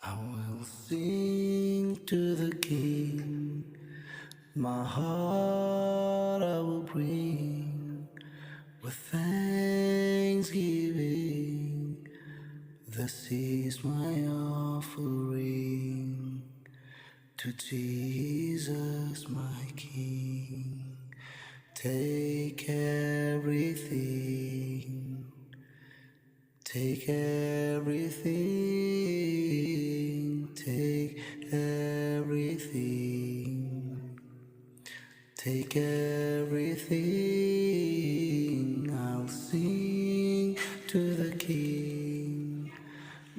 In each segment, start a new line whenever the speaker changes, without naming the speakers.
I will sing to the King, my heart I will bring with thanksgiving. This is my offering to Jesus, my King. Take everything, take everything, take everything, take everything. I'll sing to the King,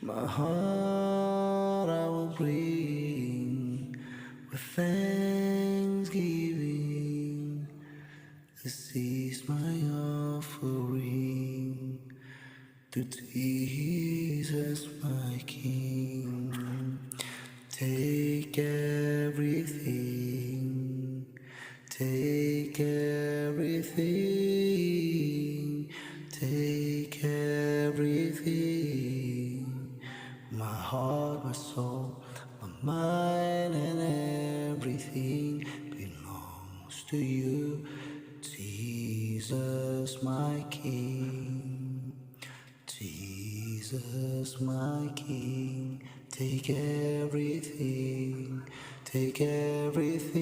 my heart I will bring with thanksgiving. This is my offering to Jesus, my King. Take everything, take everything, take everything. My heart, my soul, my mind, and everything belongs to you, Jesus, my King. Jesus, my King, take everything, take everything.